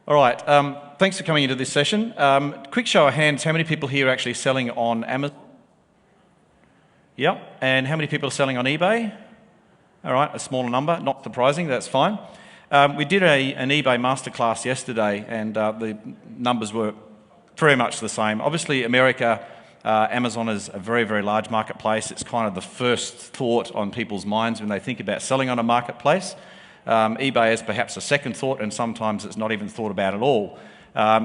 All right, thanks for coming into this session. Quick show of hands, how many people here are actually selling on Amazon? Yep, and how many people are selling on eBay? All right, a smaller number, not surprising, that's fine. We did an eBay masterclass yesterday and the numbers were very much the same. Obviously, America, Amazon is a very, very large marketplace. It's kind of the first thought on people's minds when they think about selling on a marketplace. eBay is perhaps a second thought, and sometimes it's not even thought about at all.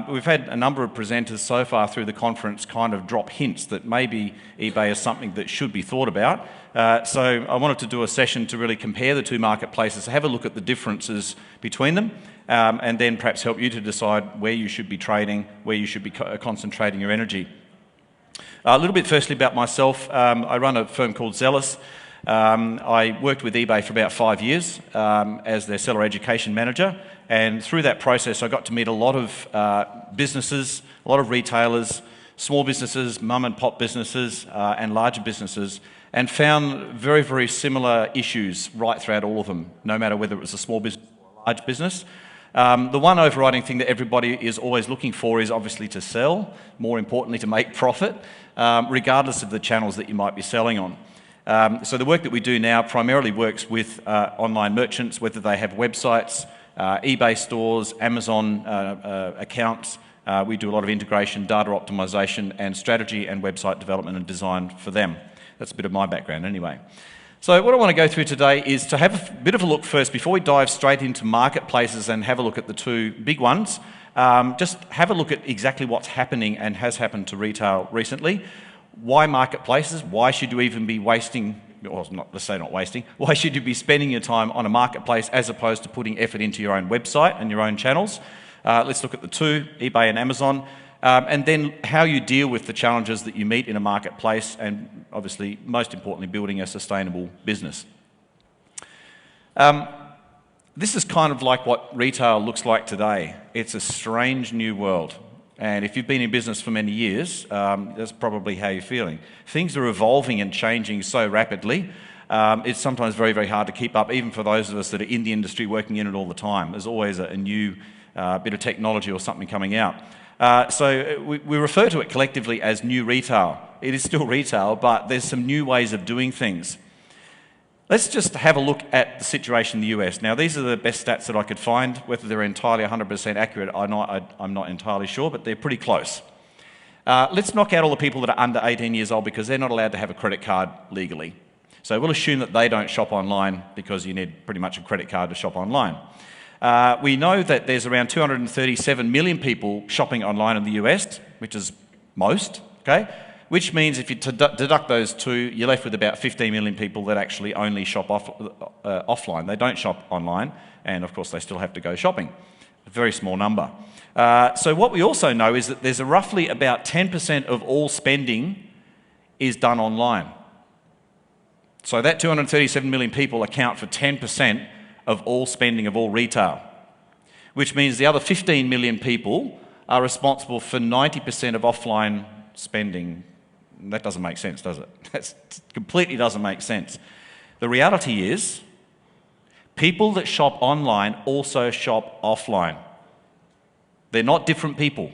We've had a number of presenters so far through the conference kind of drop hints that maybe eBay is something that should be thought about. So I wanted to do a session to really compare the two marketplaces, have a look at the differences between them, and then perhaps help you to decide where you should be trading, where you should be concentrating your energy. A little bit firstly about myself. I run a firm called ZELLIS. I worked with eBay for about 5 years as their seller education manager, and through that process I got to meet a lot of businesses, a lot of retailers, small businesses, mum and pop businesses and larger businesses, and found very, very similar issues right throughout all of them, no matter whether it was a small business or a large business. The one overriding thing that everybody is always looking for is obviously to sell, more importantly to make profit, regardless of the channels that you might be selling on. So the work that we do now primarily works with online merchants, whether they have websites, eBay stores, Amazon accounts. We do a lot of integration, data optimization, and strategy and website development and design for them. That's a bit of my background anyway. So what I want to go through today is to have a bit of a look first, before we dive straight into marketplaces and have a look at the two big ones, just have a look at exactly what's happening and has happened to retail recently. Why marketplaces? Why should you even be wasting, or let's say not wasting, why should you be spending your time on a marketplace as opposed to putting effort into your own website and your own channels? Let's look at the two, eBay and Amazon, and then how you deal with the challenges that you meet in a marketplace, and obviously, most importantly, building a sustainable business. This is kind of like what retail looks like today. It's a strange new world. And if you've been in business for many years, that's probably how you're feeling. Things are evolving and changing so rapidly, it's sometimes very, very hard to keep up, even for those of us that are in the industry working in it all the time. There's always a new bit of technology or something coming out. So we refer to it collectively as new retail. It is still retail, but there's some new ways of doing things. Let's just have a look at the situation in the US. Now, these are the best stats that I could find. Whether they're entirely 100% accurate, I'm not entirely sure, but they're pretty close. Let's knock out all the people that are under 18 years old because they're not allowed to have a credit card legally. So we'll assume that they don't shop online because you need pretty much a credit card to shop online. We know that there's around 237 million people shopping online in the US, which is most, okay? Which means if you deduct those two, you're left with about 15 million people that actually only shop offline. They don't shop online, and of course they still have to go shopping. A very small number. So what we also know is that there's roughly about 10% of all spending is done online. So that 237 million people account for 10% of all spending of all retail, which means the other 15 million people are responsible for 90% of offline spending. That doesn't make sense, does it? That completely doesn't make sense. The reality is, people that shop online also shop offline. They're not different people.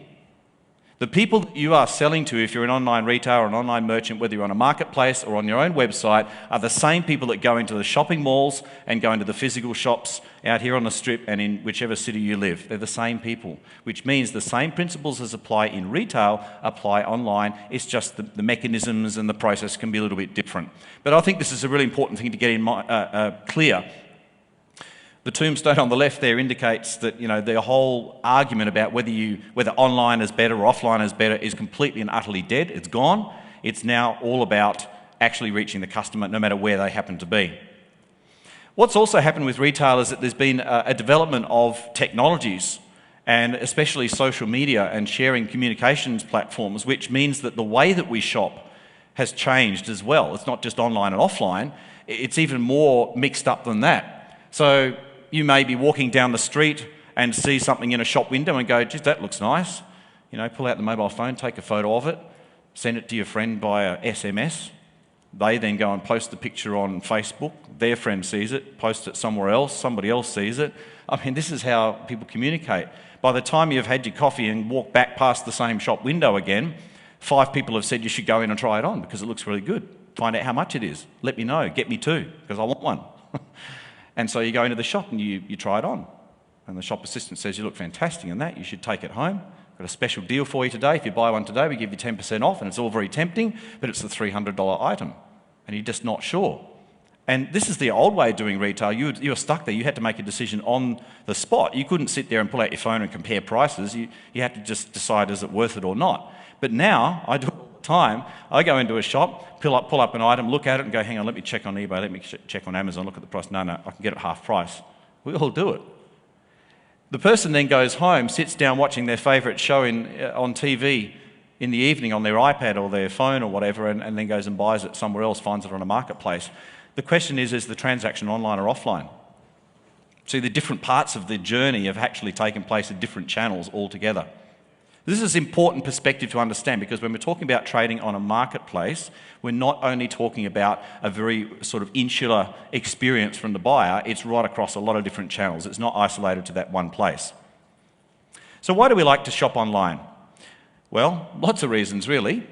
The people that you are selling to, if you're an online retailer or an online merchant, whether you're on a marketplace or on your own website, are the same people that go into the shopping malls and go into the physical shops out here on the strip and in whichever city you live. They're the same people, which means the same principles as apply in retail apply online. It's just the mechanisms and the process can be a little bit different. But I think this is a really important thing to get in clear. The tombstone on the left there indicates that, you know, the whole argument about whether online is better or offline is better is completely and utterly dead. It's gone. It's now all about actually reaching the customer, no matter where they happen to be. What's also happened with retail is that there's been a development of technologies, and especially social media and sharing communications platforms, which means that the way that we shop has changed as well. It's not just online and offline. It's even more mixed up than that. So you may be walking down the street and see something in a shop window and go, geez, that looks nice. You know, pull out the mobile phone, take a photo of it, send it to your friend via SMS. They then go and post the picture on Facebook. Their friend sees it, posts it somewhere else, somebody else sees it. I mean, this is how people communicate. By the time you've had your coffee and walked back past the same shop window again, 5 people have said you should go in and try it on because it looks really good. Find out how much it is. Let me know. Get me 2 because I want one. And so you go into the shop and you try it on. And the shop assistant says, you look fantastic in that. You should take it home. Got a special deal for you today. If you buy one today, we give you 10% off, and it's all very tempting, but it's the $300 item. And you're just not sure. And this is the old way of doing retail. You were stuck there. You had to make a decision on the spot. You couldn't sit there and pull out your phone and compare prices. You had to just decide, is it worth it or not? But now, I do it all the time. I go into a shop, pull up an item, look at it and go, hang on, let me check on eBay, let me check on Amazon, look at the price. No, I can get it half price. We all do it. The person then goes home, sits down watching their favourite show on TV in the evening on their iPad or their phone or whatever, and then goes and buys it somewhere else, finds it on a marketplace. The question is the transaction online or offline? See, the different parts of the journey have actually taken place in different channels altogether. This is important perspective to understand, because when we're talking about trading on a marketplace, we're not only talking about a very sort of insular experience from the buyer, it's right across a lot of different channels. It's not isolated to that one place. So why do we like to shop online? Well, lots of reasons really.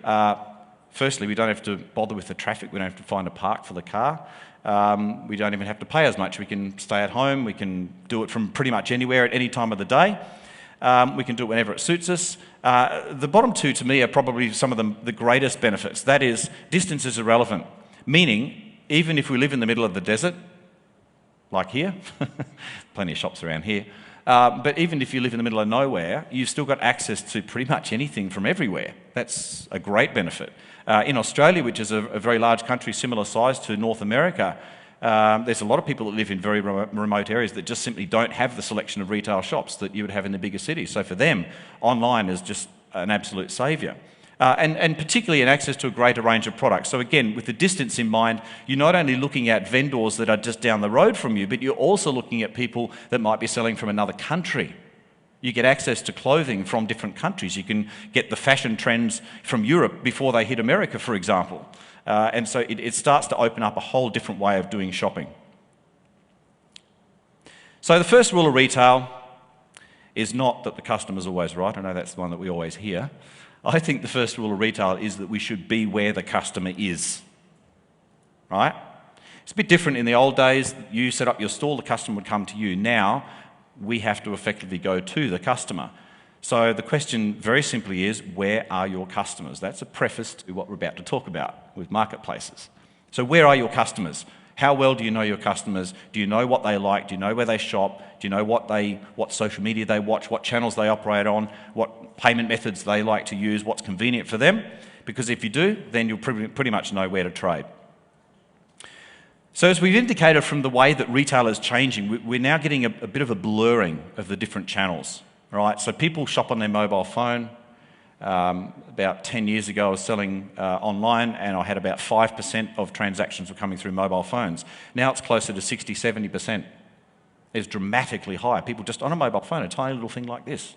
Firstly, we don't have to bother with the traffic. We don't have to find a park for the car. We don't even have to pay as much. We can stay at home. We can do it from pretty much anywhere at any time of the day. We can do it whenever it suits us. The bottom 2 to me are probably some of the greatest benefits. That is, distance is irrelevant. Meaning, even if we live in the middle of the desert, like here, plenty of shops around here, but even if you live in the middle of nowhere, you've still got access to pretty much anything from everywhere. That's a great benefit. In Australia, which is a very large country, similar size to North America, there's a lot of people that live in very remote areas that just simply don't have the selection of retail shops that you would have in the bigger cities. So for them, online is just an absolute saviour. And particularly in access to a greater range of products. So again, with the distance in mind, you're not only looking at vendors that are just down the road from you, but you're also looking at people that might be selling from another country. You get access to clothing from different countries. You can get the fashion trends from Europe before they hit America, for example. And so it starts to open up a whole different way of doing shopping. So the first rule of retail is not that the customer's always right. I know that's the one that we always hear. I think the first rule of retail is that we should be where the customer is. Right? It's a bit different in the old days. You set up your stall, the customer would come to you. Now, we have to effectively go to the customer. So the question very simply is, where are your customers? That's a preface to what we're about to talk about with marketplaces. So where are your customers? How well do you know your customers? Do you know what they like? Do you know where they shop? Do you know what social media they watch, what channels they operate on, what payment methods they like to use, what's convenient for them? Because if you do, then you'll pretty much know where to trade. So as we've indicated from the way that retail is changing, we're now getting a bit of a blurring of the different channels. Right? So people shop on their mobile phone. About 10 years ago, I was selling online, and I had about 5% of transactions were coming through mobile phones. Now it's closer to 60, 70%. It's dramatically higher. People just on a mobile phone, a tiny little thing like this.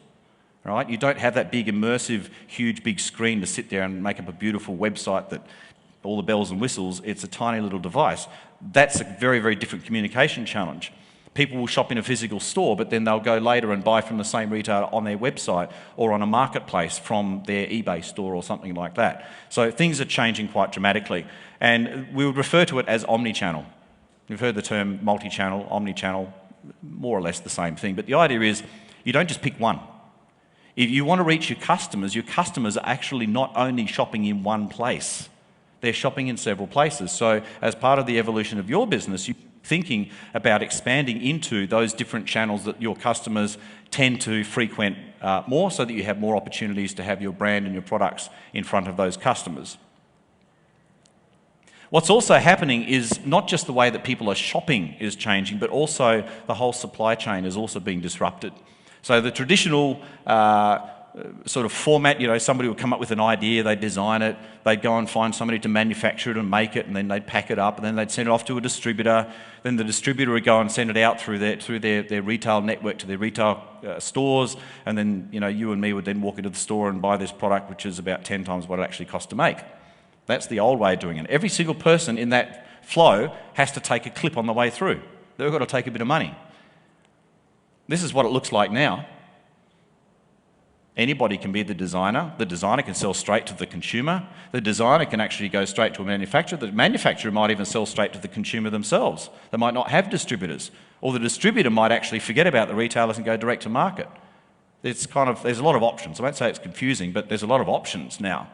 Right? You don't have that big, immersive, huge, big screen to sit there and make up a beautiful website that all the bells and whistles. It's a tiny little device. That's a very, very different communication challenge. People will shop in a physical store, but then they'll go later and buy from the same retailer on their website or on a marketplace from their eBay store or something like that. So things are changing quite dramatically. And we would refer to it as omni-channel. You've heard the term multi-channel, omni-channel, more or less the same thing. But the idea is you don't just pick one. If you want to reach your customers are actually not only shopping in one place, they're shopping in several places. So as part of the evolution of your business, you're thinking about expanding into those different channels that your customers tend to frequent more, so that you have more opportunities to have your brand and your products in front of those customers. What's also happening is not just the way that people are shopping is changing, but also the whole supply chain is also being disrupted. So the traditional sort of format, you know, somebody would come up with an idea, they'd design it, they'd go and find somebody to manufacture it and make it, and then they'd pack it up, and then they'd send it off to a distributor. Then the distributor would go and send it out through their retail network to their retail stores, and then, you know, you and me would then walk into the store and buy this product, which is about 10 times what it actually costs to make. That's the old way of doing it. Every single person in that flow has to take a clip on the way through. They've got to take a bit of money. This is what it looks like now. Anybody can be the designer can sell straight to the consumer, the designer can actually go straight to a manufacturer, the manufacturer might even sell straight to the consumer themselves. They might not have distributors, or the distributor might actually forget about the retailers and go direct to market. There's a lot of options. I won't say it's confusing, but there's a lot of options now.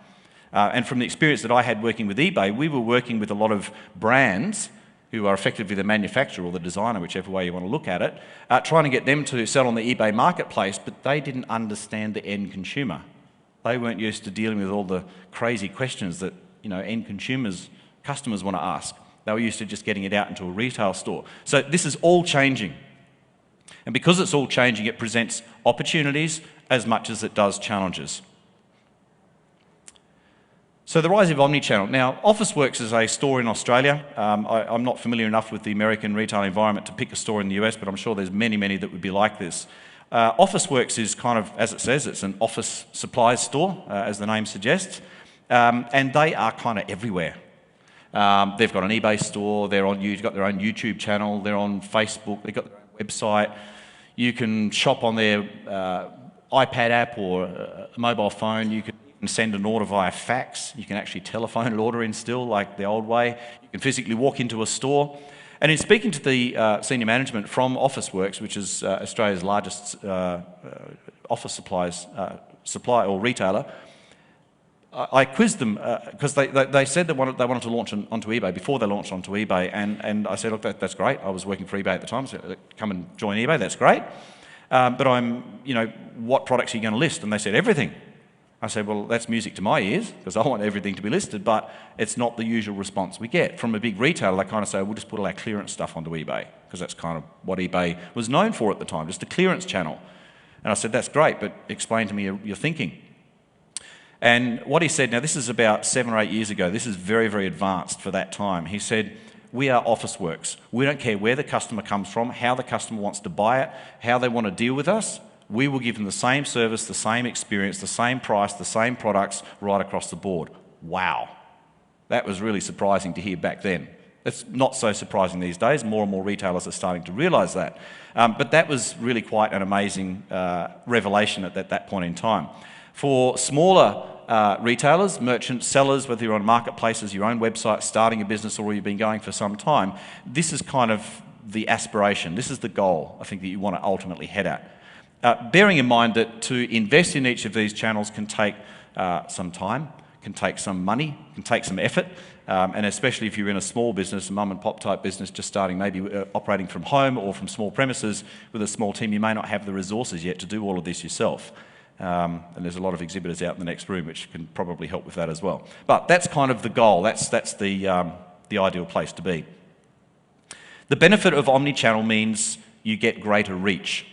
And from the experience that I had working with eBay, we were working with a lot of brands who are effectively the manufacturer or the designer, whichever way you want to look at it, trying to get them to sell on the eBay marketplace, but they didn't understand the end consumer. They weren't used to dealing with all the crazy questions that end customers want to ask. They were used to just getting it out into a retail store. So this is all changing. And because it's all changing, it presents opportunities as much as it does challenges. So the rise of omnichannel. Now, Officeworks is a store in Australia. I'm not familiar enough with the American retail environment to pick a store in the US, but I'm sure there's many, many that would be like this. Officeworks is kind of, as it says, it's an office supplies store, as the name suggests, and they are kind of everywhere. They've got an eBay store, you've got their own YouTube channel, they're on Facebook, they've got their own website. You can shop on their iPad app or a mobile phone. You can send an order via fax. You can actually telephone an order in still, like the old way. You can physically walk into a store. And in speaking to the senior management from Officeworks, which is Australia's largest office supplier or retailer, I quizzed them because they said they wanted to launch onto eBay before they launched onto eBay, and I said, look, that's great. I was working for eBay at the time, so come and join eBay. That's great. But what products are you going to list? And they said everything. I said, well, that's music to my ears because I want everything to be listed, but it's not the usual response we get. From a big retailer, they kind of say, we'll just put all our clearance stuff onto eBay because that's kind of what eBay was known for at the time, just a clearance channel. And I said, that's great, but explain to me your thinking. And what he said, now this is about 7 or 8 years ago, this is very, very advanced for that time. He said, we are Officeworks. We don't care where the customer comes from, how the customer wants to buy it, how they want to deal with us. We will give them the same service, the same experience, the same price, the same products right across the board. Wow. That was really surprising to hear back then. It's not so surprising these days. More and more retailers are starting to realise that. But that was really quite an amazing revelation at that point in time. For smaller retailers, merchants, sellers, whether you're on marketplaces, your own website, starting a business, or you've been going for some time, this is kind of the aspiration. This is the goal, I think, that you want to ultimately head at. Bearing in mind that to invest in each of these channels can take some time, can take some money, can take some effort, and especially if you're in a small business, a mum and pop type business just starting, maybe operating from home or from small premises with a small team, you may not have the resources yet to do all of this yourself. And there's a lot of exhibitors out in the next room which can probably help with that as well. But that's kind of the goal, that's the ideal place to be. The benefit of omnichannel means you get greater reach.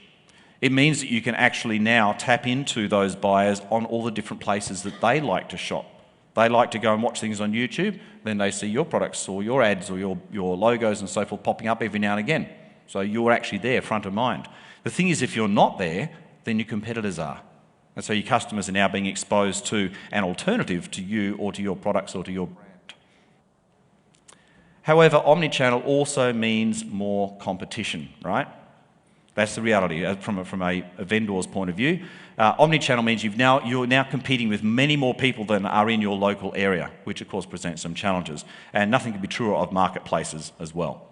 It means that you can actually now tap into those buyers on all the different places that they like to shop. They like to go and watch things on YouTube, then they see your products or your ads or your logos and so forth popping up every now and again. So you're actually there, front of mind. The thing is, if you're not there, then your competitors are. And so your customers are now being exposed to an alternative to you or to your products or to your brand. However, omnichannel also means more competition, right? That's the reality from a vendor's point of view. Omnichannel means you're now competing with many more people than are in your local area, which of course presents some challenges. And nothing could be truer of marketplaces as well.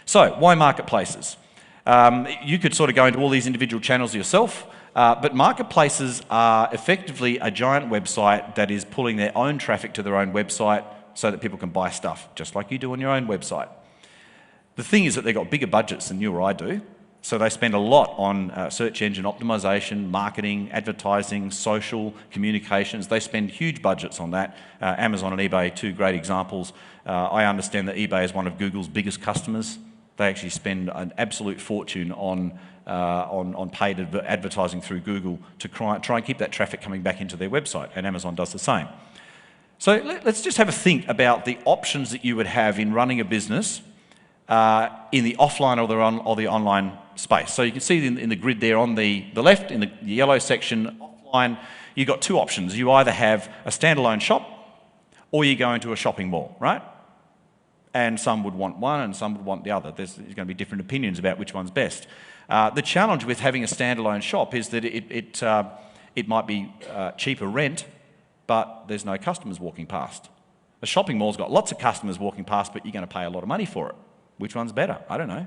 So, why marketplaces? You could sort of go into all these individual channels yourself, but marketplaces are effectively a giant website that is pulling their own traffic to their own website so that people can buy stuff, just like you do on your own website. The thing is that they've got bigger budgets than you or I do, so they spend a lot on search engine optimization, marketing, advertising, social, communications. They spend huge budgets on that. Amazon and eBay, two great examples. I understand that eBay is one of Google's biggest customers. They actually spend an absolute fortune on paid advertising through Google to try and keep that traffic coming back into their website, and Amazon does the same. So let's just have a think about the options that you would have in running a business in the offline or the online space. So you can see in the grid there on the left, in the yellow section, offline, you've got two options. You either have a standalone shop or you go into a shopping mall, right? And some would want one and some would want the other. There's going to be different opinions about which one's best. The challenge with having a standalone shop is that it might be cheaper rent, but there's no customers walking past. A shopping mall's got lots of customers walking past, but you're going to pay a lot of money for it. Which one's better? I don't know.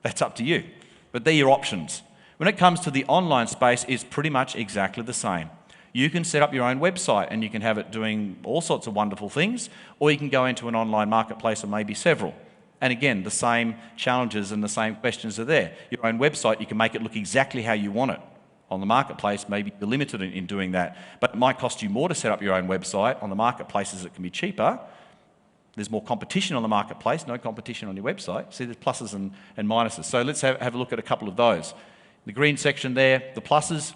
That's up to you. But they're your options. When it comes to the online space, it's pretty much exactly the same. You can set up your own website and you can have it doing all sorts of wonderful things, or you can go into an online marketplace or maybe several. And again, the same challenges and the same questions are there. Your own website, you can make it look exactly how you want it. On the marketplace, maybe you're limited in doing that, but it might cost you more to set up your own website. On the marketplaces, it can be cheaper. There's more competition on the marketplace, no competition on your website. See, there's pluses and minuses. So let's have a look at a couple of those. The green section there, the pluses.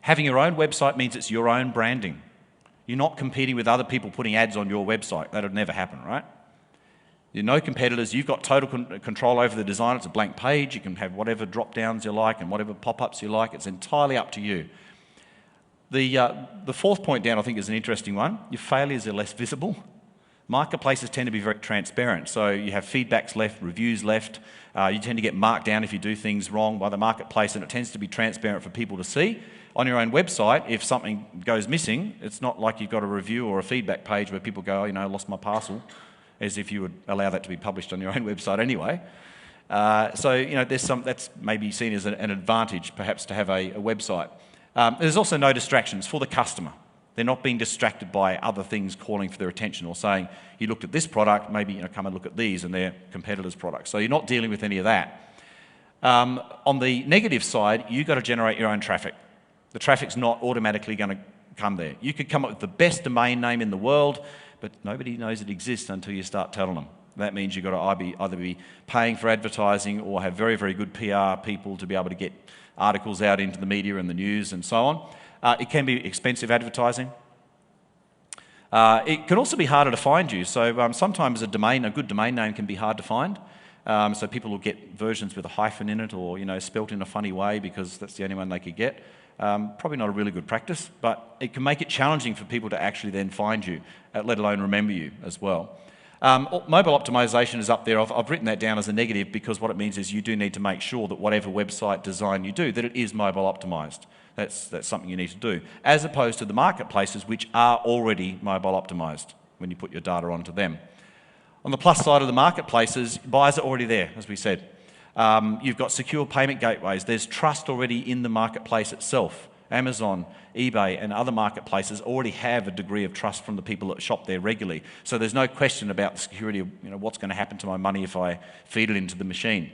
Having your own website means it's your own branding. You're not competing with other people putting ads on your website. That would never happen, right? You're no competitors. You've got total control over the design. It's a blank page. You can have whatever drop-downs you like and whatever pop-ups you like. It's entirely up to you. The fourth point down, I think, is an interesting one. Your failures are less visible. Marketplaces tend to be very transparent. So you have feedbacks left, reviews left. You tend to get marked down if you do things wrong by the marketplace, and it tends to be transparent for people to see. On your own website, if something goes missing, it's not like you've got a review or a feedback page where people go, I lost my parcel, as if you would allow that to be published on your own website anyway. There's that's maybe seen as an advantage, perhaps, to have a website. There's also no distractions for the customer. They're not being distracted by other things calling for their attention or saying, you looked at this product, maybe come and look at these and their competitors' products. So you're not dealing with any of that. On the negative side, you've got to generate your own traffic. The traffic's not automatically going to come there. You could come up with the best domain name in the world, but nobody knows it exists until you start telling them. That means you've got to either be paying for advertising or have very, very good PR people to be able to get articles out into the media and the news and so on. It can be expensive advertising. It can also be harder to find you. So sometimes a good domain name can be hard to find. So people will get versions with a hyphen in it or spelt in a funny way because that's the only one they could get. Probably not a really good practice, but it can make it challenging for people to actually then find you, let alone remember you as well. Mobile optimization is up there. I've written that down as a negative because what it means is you do need to make sure that whatever website design you do, that it is mobile optimized. That's something you need to do, as opposed to the marketplaces which are already mobile optimized when you put your data onto them. On the plus side of the marketplaces, buyers are already there, as we said. You've got secure payment gateways. There's trust already in the marketplace itself. Amazon, eBay and other marketplaces already have a degree of trust from the people that shop there regularly. So there's no question about the security of what's going to happen to my money if I feed it into the machine.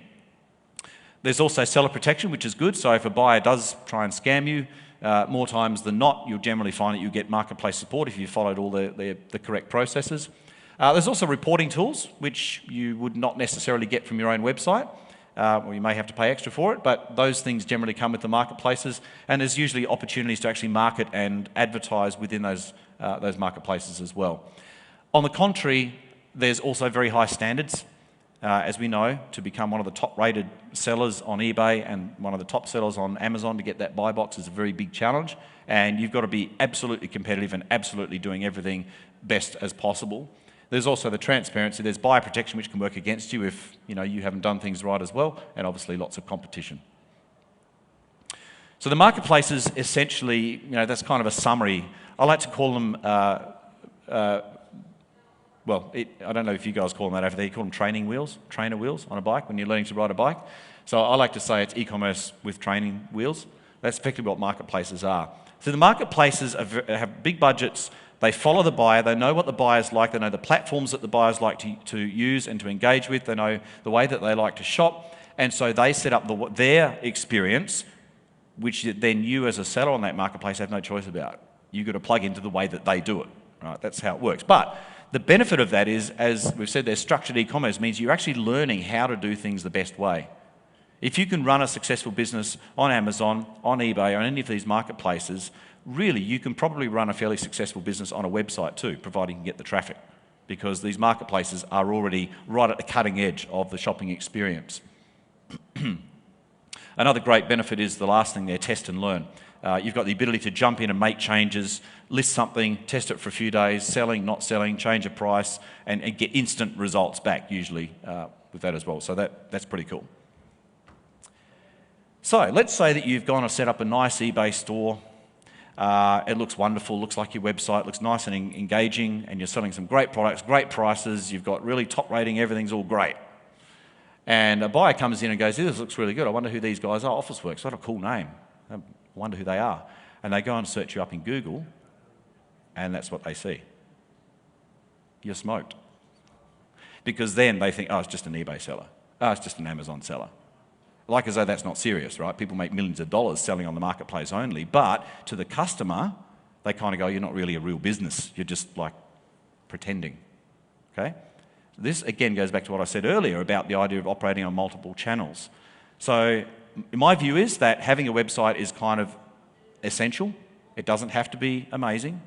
There's also seller protection, which is good. So if a buyer does try and scam you, more times than not, you'll generally find that you get marketplace support if you followed all the correct processes. There's also reporting tools, which you would not necessarily get from your own website. Or you may have to pay extra for it, but those things generally come with the marketplaces, and there's usually opportunities to actually market and advertise within those marketplaces as well. On the contrary, there's also very high standards. As we know, to become one of the top-rated sellers on eBay and one of the top sellers on Amazon, to get that buy box is a very big challenge, and you've got to be absolutely competitive and absolutely doing everything best as possible. There's also the transparency. There's buyer protection, which can work against you if you haven't done things right as well, and obviously lots of competition. So the marketplaces, essentially, that's kind of a summary. I like to call them, I don't know if you guys call them that over there. You call them trainer wheels on a bike when you're learning to ride a bike. So I like to say it's e-commerce with training wheels. That's effectively what marketplaces are. So the marketplaces have big budgets. They follow the buyer. They know what the buyer's like. They know the platforms that the buyers like to use and to engage with. They know the way that they like to shop. And so they set up their experience, which then you as a seller on that marketplace have no choice about. You've got to plug into the way that they do it. Right? That's how it works. But the benefit of that is, as we've said, there's structured e-commerce means you're actually learning how to do things the best way. If you can run a successful business on Amazon, on eBay, on any of these marketplaces, really you can probably run a fairly successful business on a website too, providing you can get the traffic, because these marketplaces are already right at the cutting edge of the shopping experience. Another great benefit is the last thing there, test and learn. You've got the ability to jump in and make changes, list something, test it for a few days, selling, not selling, change a price, and get instant results back usually with that as well. So that's pretty cool. So let's say that you've gone and set up a nice eBay store. It looks wonderful, looks like your website, looks nice and engaging, and you're selling some great products, great prices, you've got really top rating, everything's all great. And a buyer comes in and goes, this looks really good, I wonder who these guys are, Officeworks, what a cool name, I wonder who they are. And they go and search you up in Google, and that's what they see. You're smoked. Because then they think, oh, it's just an eBay seller, oh, it's just an Amazon seller. Like as though that's not serious, right? People make millions of dollars selling on the marketplace only, but to the customer, they kind of go, you're not really a real business, you're just like pretending, okay? This again goes back to what I said earlier about the idea of operating on multiple channels. So my view is that having a website is kind of essential. It doesn't have to be amazing,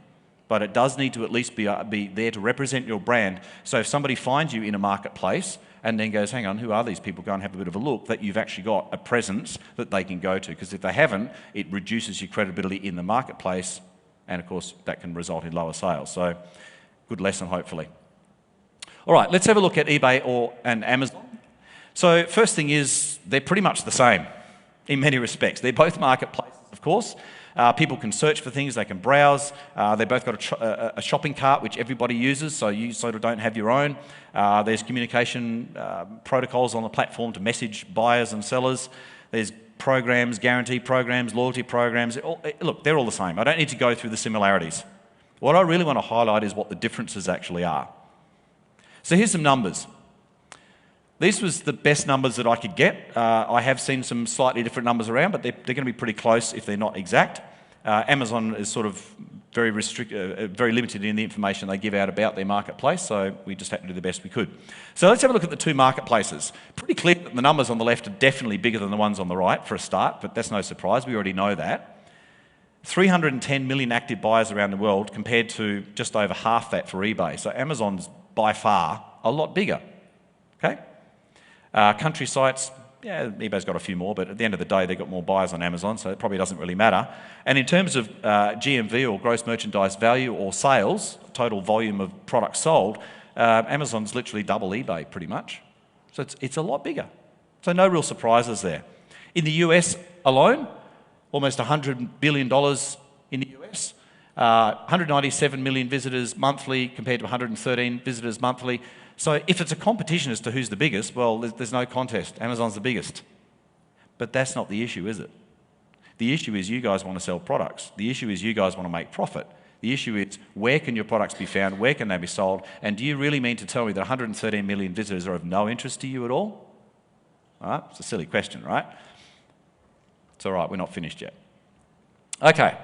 but it does need to at least be there to represent your brand. So if somebody finds you in a marketplace and then goes, hang on, who are these people? Go and have a bit of a look, that you've actually got a presence that they can go to. Because if they haven't, it reduces your credibility in the marketplace, and of course that can result in lower sales. So good lesson, hopefully. All right, let's have a look at eBay and Amazon. So first thing is, they're pretty much the same in many respects. They're both marketplaces, of course. People can search for things, they can browse. They both got a shopping cart, which everybody uses, so you sort of don't have your own. There's communication protocols on the platform to message buyers and sellers. There's programs, guarantee programs, loyalty programs. Look, they're all the same. I don't need to go through the similarities. What I really want to highlight is what the differences actually are. So here's some numbers. These was the best numbers that I could get. I have seen some slightly different numbers around, but they're going to be pretty close if they're not exact. Amazon is sort of very limited in the information they give out about their marketplace, so we just had to do the best we could. So let's have a look at the two marketplaces. Pretty clear that the numbers on the left are definitely bigger than the ones on the right for a start, but that's no surprise, we already know that. 310 million active buyers around the world compared to just over half that for eBay. So Amazon's by far a lot bigger, okay? Country sites, yeah, eBay's got a few more, but at the end of the day, they've got more buyers on Amazon, so it probably doesn't really matter. And in terms of GMV, or gross merchandise value, or sales, total volume of products sold, Amazon's literally double eBay, pretty much. So it's a lot bigger. So no real surprises there. In the US alone, almost $100 billion in the US, 197 million visitors monthly compared to 113 visitors monthly. So if it's a competition as to who's the biggest, well, there's no contest. Amazon's the biggest. But that's not the issue, is it? The issue is you guys want to sell products. The issue is you guys want to make profit. The issue is where can your products be found, where can they be sold, and do you really mean to tell me that 113 million visitors are of no interest to you at all? All right, it's a silly question, right? It's all right, we're not finished yet. Okay,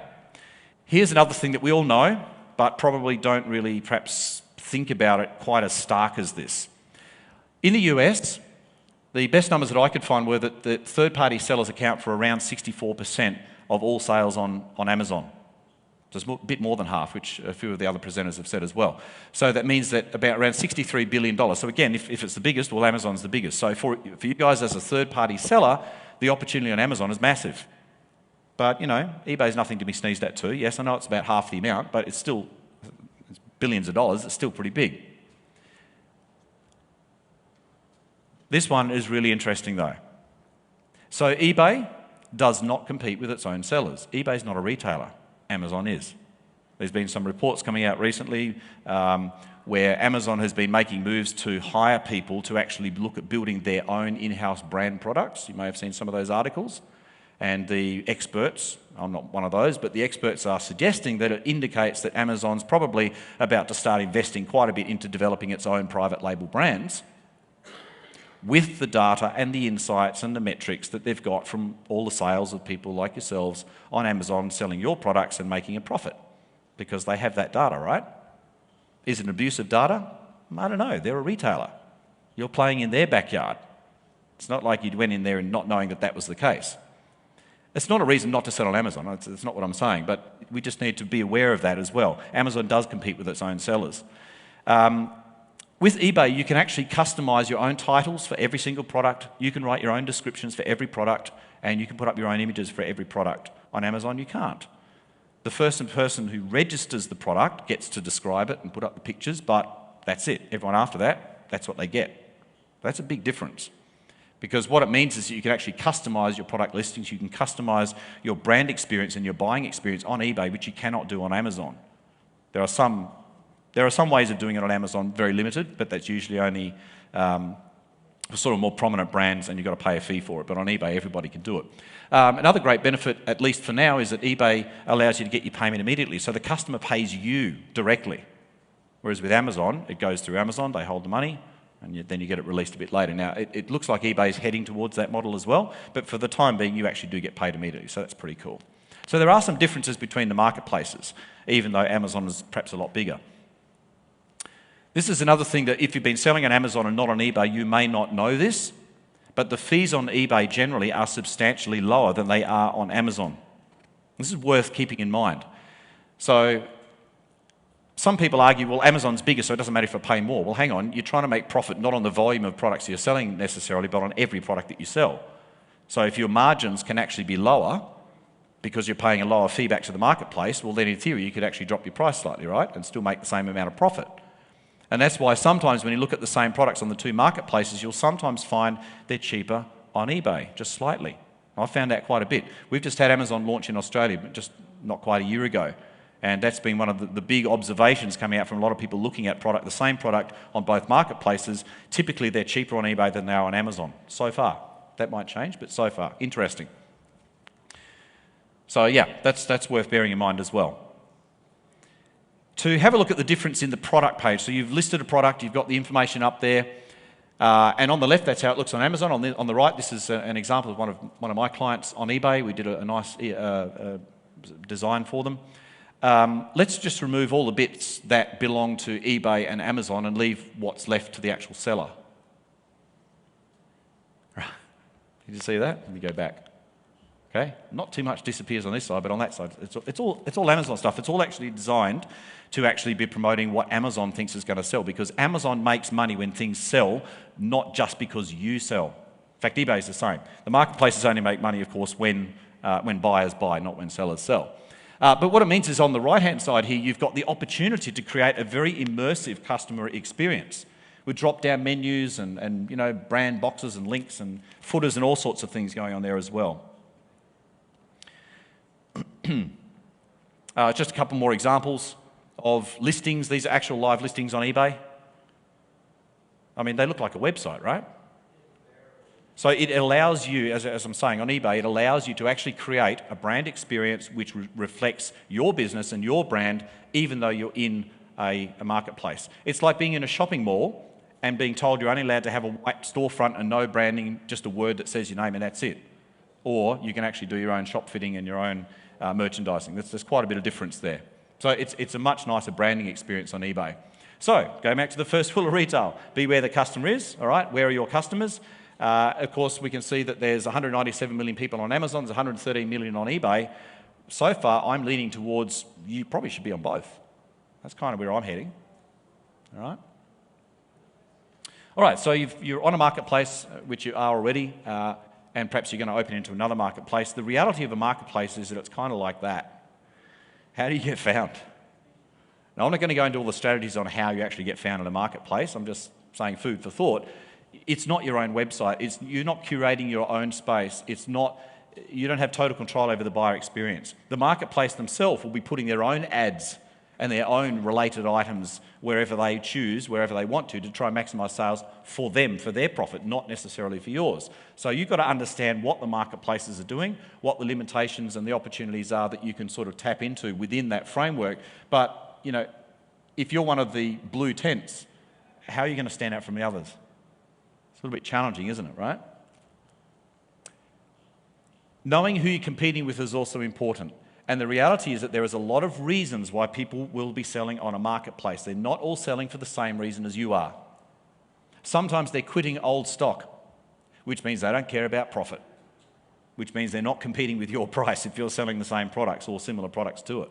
here's another thing that we all know, but probably don't really perhaps think about it quite as stark as this. In the US, the best numbers that I could find were that the third-party sellers account for around 64% of all sales on Amazon. So it's a bit more than half, which a few of the other presenters have said as well. So that means that about around $63 billion. So again, if it's the biggest, well, Amazon's the biggest. So for you guys as a third-party seller, the opportunity on Amazon is massive. But, you know, eBay's nothing to be sneezed at too. Yes, I know it's about half the amount, but it's still billions of dollars. It's still pretty big. This one is really interesting though. So eBay does not compete with its own sellers. eBay's not a retailer. Amazon is. There's been some reports coming out recently where Amazon has been making moves to hire people to actually look at building their own in-house brand products. You may have seen some of those articles. And the experts, I'm not one of those, but the experts are suggesting that it indicates that Amazon's probably about to start investing quite a bit into developing its own private label brands with the data and the insights and the metrics that they've got from all the sales of people like yourselves on Amazon selling your products and making a profit, because they have that data, right? Is it an abuse of data? I don't know. They're a retailer. You're playing in their backyard. It's not like you went in there and not knowing that that was the case. It's not a reason not to sell on Amazon. It's not what I'm saying, but we just need to be aware of that as well. Amazon does compete with its own sellers. With eBay, you can actually customize your own titles for every single product. You can write your own descriptions for every product, and you can put up your own images for every product On Amazon, you can't. The first person who registers the product gets to describe it and put up the pictures, but that's it. Everyone after that, that's what they get. That's a big difference. Because what it means is that you can actually customise your product listings, you can customise your brand experience and your buying experience on eBay, which you cannot do on Amazon. There are some ways of doing it on Amazon, very limited, but that's usually only for sort of more prominent brands, and you've got to pay a fee for it. But on eBay, everybody can do it. Another great benefit, at least for now, is that eBay allows you to get your payment immediately. So the customer pays you directly. Whereas with Amazon, it goes through Amazon, they hold the money, and then you get it released a bit later. Now, it looks like eBay is heading towards that model as well, but for the time being, you actually do get paid immediately, so that's pretty cool. So there are some differences between the marketplaces, even though Amazon is perhaps a lot bigger. This is another thing that if you've been selling on Amazon and not on eBay, you may not know this, but the fees on eBay generally are substantially lower than they are on Amazon. This is worth keeping in mind. So some people argue, well, Amazon's bigger, so it doesn't matter if I pay more. Well, hang on, you're trying to make profit not on the volume of products you're selling necessarily, but on every product that you sell. So if your margins can actually be lower because you're paying a lower fee back to the marketplace, well, then in theory, you could actually drop your price slightly, right, and still make the same amount of profit. And that's why sometimes when you look at the same products on the two marketplaces, you'll sometimes find they're cheaper on eBay, just slightly. I've found that quite a bit. We've just had Amazon launch in Australia, but just not quite a year ago. And that's been one of the big observations coming out from a lot of people looking at the same product on both marketplaces. Typically, they're cheaper on eBay than they are on Amazon, so far. That might change, but so far. Interesting. So yeah, that's worth bearing in mind as well. To have a look at the difference in the product page. So you've listed a product, you've got the information up there, and on the left, that's how it looks on Amazon. On the right, this is an example of one of my clients on eBay. We did a nice design for them. Let's just remove all the bits that belong to eBay and Amazon and leave what's left to the actual seller. Did you see that? Let me go back. Okay, not too much disappears on this side, but on that side, it's all Amazon stuff. It's all actually designed to actually be promoting what Amazon thinks is going to sell, because Amazon makes money when things sell, not just because you sell. In fact, eBay is the same. The marketplaces only make money, of course, when buyers buy, not when sellers sell. But what it means is on the right-hand side here, you've got the opportunity to create a very immersive customer experience with drop-down menus and you know, brand boxes and links and footers and all sorts of things going on there as well. Just a couple more examples of listings. These are actual live listings on eBay. I mean, they look like a website, right? So it allows you, as I'm saying, on eBay, it allows you to actually create a brand experience which reflects your business and your brand, even though you're in a marketplace. It's like being in a shopping mall and being told you're only allowed to have a white storefront and no branding, just a word that says your name and that's it. Or you can actually do your own shop fitting and your own merchandising. There's quite a bit of difference there. So it's a much nicer branding experience on eBay. So, going back to the first rule of retail, be where the customer is, all right? Where are your customers? Of course, we can see that there's 197 million people on Amazon, there's 113 million on eBay. So far, I'm leaning towards you probably should be on both. That's kind of where I'm heading, all right? All right, so you're on a marketplace, which you are already, and perhaps you're going to open into another marketplace. The reality of a marketplace is that it's kind of like that. How do you get found? Now, I'm not going to go into all the strategies on how you actually get found in a marketplace. I'm just saying food for thought. It's not your own website. You're not curating your own space. You don't have total control over the buyer experience. The marketplace themselves will be putting their own ads and their own related items wherever they choose, wherever they want to try and maximise sales for them, for their profit, not necessarily for yours. So you've got to understand what the marketplaces are doing, what the limitations and the opportunities are that you can sort of tap into within that framework. But, you know, if you're one of the blue tents, how are you going to stand out from the others? It's a little bit challenging, isn't it, right? Knowing who you're competing with is also important. And the reality is that there is a lot of reasons why people will be selling on a marketplace. They're not all selling for the same reason as you are. Sometimes they're quitting old stock, which means they don't care about profit, which means they're not competing with your price if you're selling the same products or similar products to it.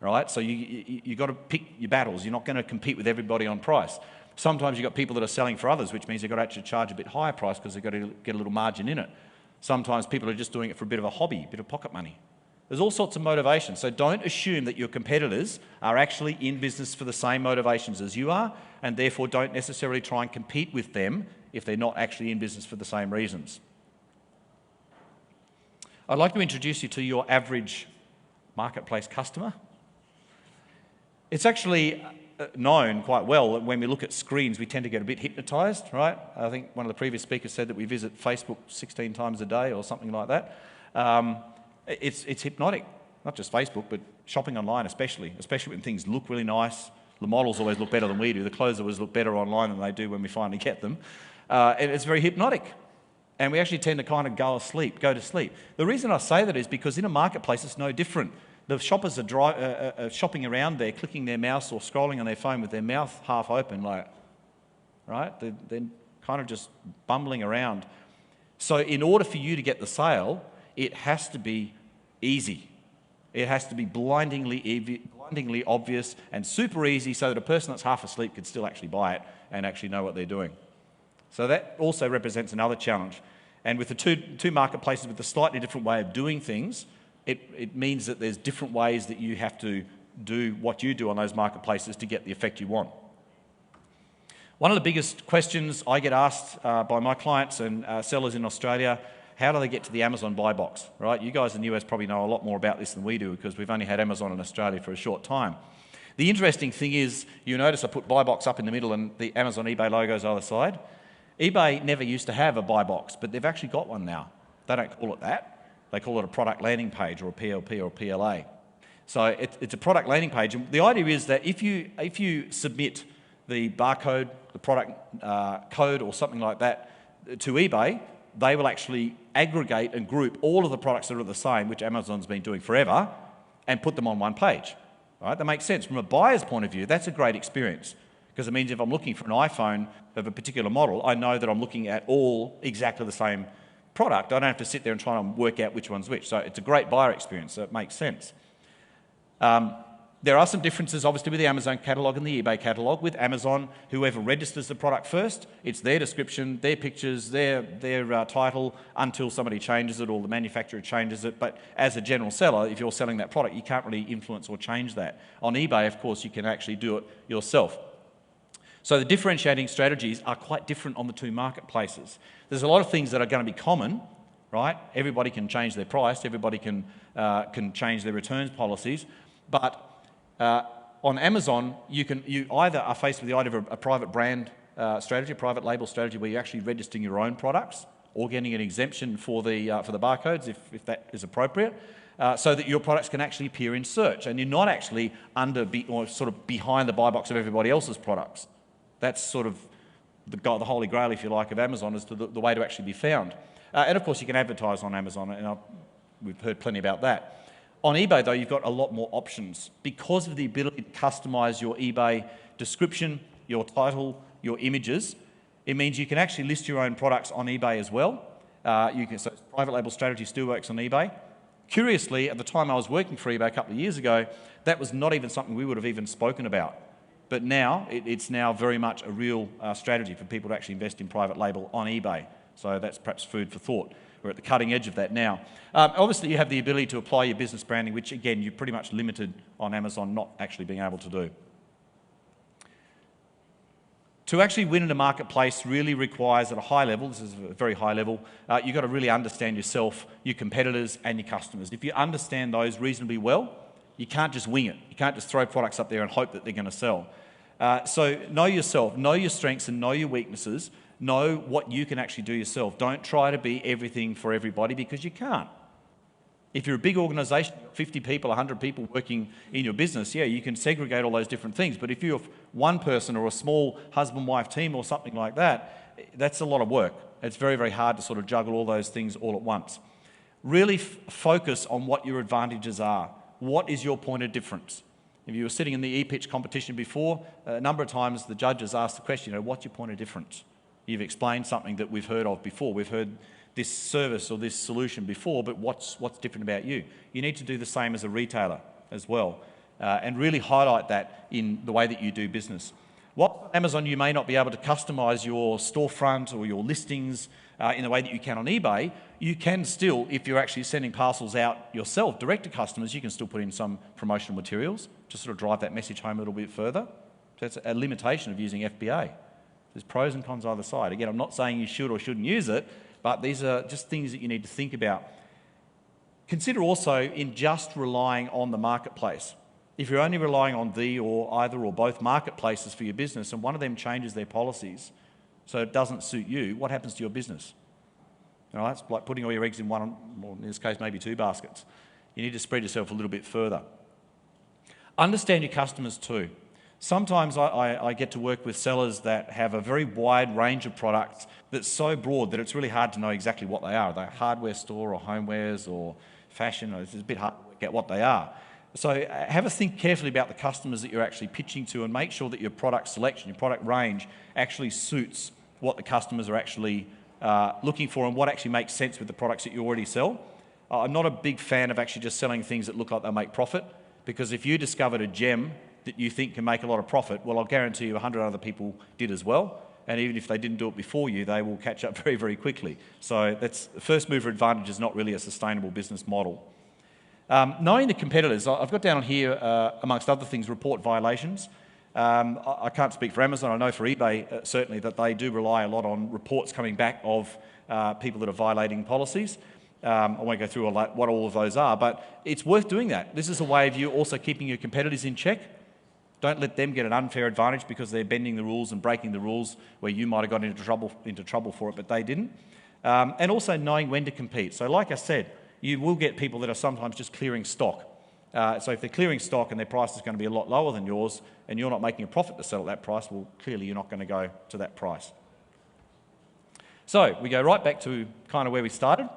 All right? So you've got to pick your battles. You're not going to compete with everybody on price. Sometimes you've got people that are selling for others, which means they've got to actually charge a bit higher price because they've got to get a little margin in it. Sometimes people are just doing it for a bit of a hobby, a bit of pocket money. There's all sorts of motivations. So don't assume that your competitors are actually in business for the same motivations as you are, and therefore don't necessarily try and compete with them if they're not actually in business for the same reasons. I'd like to introduce you to your average marketplace customer. It's actually known quite well that when we look at screens, we tend to get a bit hypnotised, right? I think one of the previous speakers said that we visit Facebook 16 times a day or something like that. It's hypnotic, not just Facebook, but shopping online especially when things look really nice. The models always look better than we do. The clothes always look better online than they do when we finally get them. And it's very hypnotic. And we actually tend to kind of go to sleep. The reason I say that is because in a marketplace, it's no different. The shoppers are shopping around there, clicking their mouse or scrolling on their phone with their mouth half open, like, right? They're kind of just bumbling around. So in order for you to get the sale, it has to be easy. It has to be blindingly obvious and super easy so that a person that's half asleep could still actually buy it and actually know what they're doing. So that also represents another challenge. And with the two marketplaces with a slightly different way of doing things, it means that there's different ways that you have to do what you do on those marketplaces to get the effect you want. One of the biggest questions I get asked by my clients and sellers in Australia, how do they get to the Amazon buy box, right? You guys in the US probably know a lot more about this than we do because we've only had Amazon in Australia for a short time. The interesting thing is, you notice I put buy box up in the middle and the Amazon eBay logo's either side. eBay never used to have a buy box, but they've actually got one now. They don't call it that. They call it a product landing page or a PLP or a PLA. So it's a product landing page. And the idea is that if you submit the barcode, the product code or something like that to eBay, they will actually aggregate and group all of the products that are the same, which Amazon's been doing forever, and put them on one page. All right? That makes sense. From a buyer's point of view, that's a great experience because it means if I'm looking for an iPhone of a particular model, I know that I'm looking at all exactly the same product. I don't have to sit there and try and work out which one's which. So it's a great buyer experience, so it makes sense. There are some differences, obviously, with the Amazon catalogue and the eBay catalogue. With Amazon, whoever registers the product first, it's their description, their pictures, their title, until somebody changes it or the manufacturer changes it. But as a general seller, if you're selling that product, you can't really influence or change that. On eBay, of course, you can actually do it yourself. So the differentiating strategies are quite different on the two marketplaces. There's a lot of things that are going to be common, right? Everybody can change their price, everybody can change their returns policies, but on Amazon, you either are faced with the idea of a private brand strategy, a private label strategy, where you're actually registering your own products or getting an exemption for the barcodes, if that is appropriate, so that your products can actually appear in search, and you're not actually or sort of behind the buy box of everybody else's products. That's sort of the holy grail, if you like, of Amazon as to the way to actually be found. And of course, you can advertise on Amazon, and we've heard plenty about that. On eBay, though, you've got a lot more options because of the ability to customise your eBay description, your title, your images. It means you can actually list your own products on eBay as well. So private label strategy still works on eBay. Curiously, at the time I was working for eBay a couple of years ago, that was not even something we would have even spoken about. But now, it's now very much a real strategy for people to actually invest in private label on eBay. So that's perhaps food for thought. We're at the cutting edge of that now. Obviously, you have the ability to apply your business branding, which, again, you're pretty much limited on Amazon not actually being able to do. To actually win in a marketplace really requires, at a high level, this is a very high level, you've got to really understand yourself, your competitors and your customers. If you understand those reasonably well, you can't just wing it. You can't just throw products up there and hope that they're going to sell. So know yourself, know your strengths and know your weaknesses. Know what you can actually do yourself. Don't try to be everything for everybody because you can't. If you're a big organisation, 50 people, 100 people working in your business, yeah, you can segregate all those different things. But if you're one person or a small husband-wife team or something like that, that's a lot of work. It's very, very hard to sort of juggle all those things all at once. Really focus on what your advantages are. What is your point of difference? If you were sitting in the e-pitch competition before, a number of times the judges asked the question, what's your point of difference? You've explained something that we've heard of before. We've heard this service or this solution before, but what's different about you? You need to do the same as a retailer as well, and really highlight that in the way that you do business. While on Amazon you may not be able to customise your storefront or your listings in the way that you can on eBay, you can still, if you're actually sending parcels out yourself direct to customers, you can still put in some promotional materials to sort of drive that message home a little bit further. So that's a limitation of using FBA. There's pros and cons either side. Again, I'm not saying you should or shouldn't use it, but these are just things that you need to think about. Consider also in just relying on the marketplace. If you're only relying on the or either or both marketplaces for your business and one of them changes their policies so it doesn't suit you, what happens to your business? All right, it's like putting all your eggs in one, or in this case maybe two baskets. You need to spread yourself a little bit further. Understand your customers too. Sometimes I get to work with sellers that have a very wide range of products that's so broad that it's really hard to know exactly what they are. Are they a hardware store or homewares or fashion? Or it's a bit hard to work out what they are. So have a think carefully about the customers that you're actually pitching to and make sure that your product selection, your product range actually suits what the customers are actually looking for and what actually makes sense with the products that you already sell. I'm not a big fan of actually just selling things that look like they'll make profit, because if you discovered a gem that you think can make a lot of profit, well, I'll guarantee you 100 other people did as well. And even if they didn't do it before you, they will catch up very, very quickly. So that's first mover advantage is not really a sustainable business model. Knowing the competitors, I've got down here, amongst other things, report violations. I can't speak for Amazon. I know for eBay, certainly, that they do rely a lot on reports coming back of people that are violating policies. I won't go through what all of those are, but it's worth doing that. This is a way of you also keeping your competitors in check. Don't let them get an unfair advantage because they're bending the rules and breaking the rules where you might have got into trouble for it, but they didn't. And also knowing when to compete. So like I said, you will get people that are sometimes just clearing stock. So if they're clearing stock and their price is going to be a lot lower than yours and you're not making a profit to sell at that price, well, clearly you're not going to go to that price. So we go right back to kind of where we started.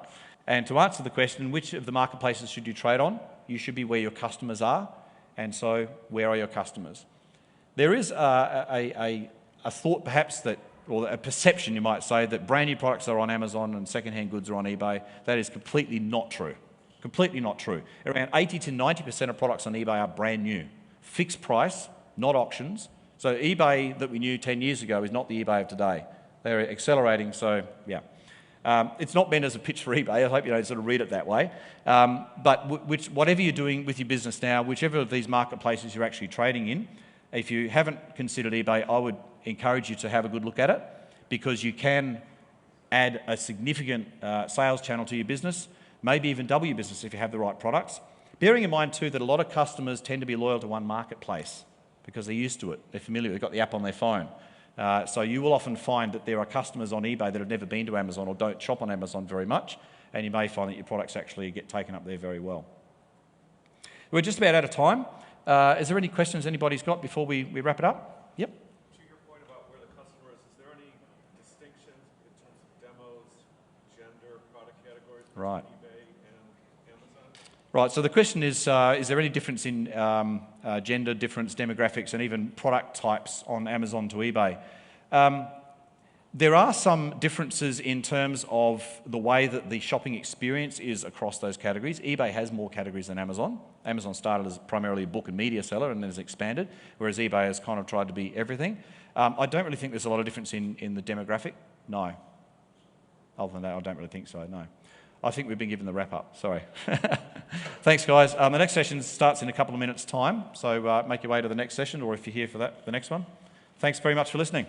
And to answer the question, which of the marketplaces should you trade on? You should be where your customers are. And so where are your customers? There is a thought perhaps that, or a perception you might say, that brand new products are on Amazon and second-hand goods are on eBay. That is completely not true. Completely not true. Around 80 to 90% of products on eBay are brand new. Fixed price, not auctions. So eBay that we knew 10 years ago is not the eBay of today. They're accelerating, so yeah. It's not meant as a pitch for eBay. I hope you don't sort of read it that way. But whatever you're doing with your business now, whichever of these marketplaces you're actually trading in, if you haven't considered eBay, I would encourage you to have a good look at it, because you can add a significant sales channel to your business, maybe even double your business if you have the right products. Bearing in mind too that a lot of customers tend to be loyal to one marketplace because they're used to it, they're familiar, they've got the app on their phone. So you will often find that there are customers on eBay that have never been to Amazon or don't shop on Amazon very much, and you may find that your products actually get taken up there very well. We're just about out of time. Is there any questions anybody's got before we wrap it up? Yep. To your point about where the customer is there any distinctions in terms of demos, gender, product categories between Right. eBay and Amazon? Right, so the question is there any difference in gender difference, demographics, and even product types on Amazon to eBay? There are some differences in terms of the way that the shopping experience is across those categories. eBay has more categories than Amazon. Amazon started as primarily a book and media seller and then has expanded, whereas eBay has kind of tried to be everything. I don't really think there's a lot of difference in the demographic, no. Other than that, I don't really think so, no. I think we've been given the wrap-up, sorry. Thanks, guys. The next session starts in a couple of minutes' time, so make your way to the next session, or if you're here for that, the next one. Thanks very much for listening.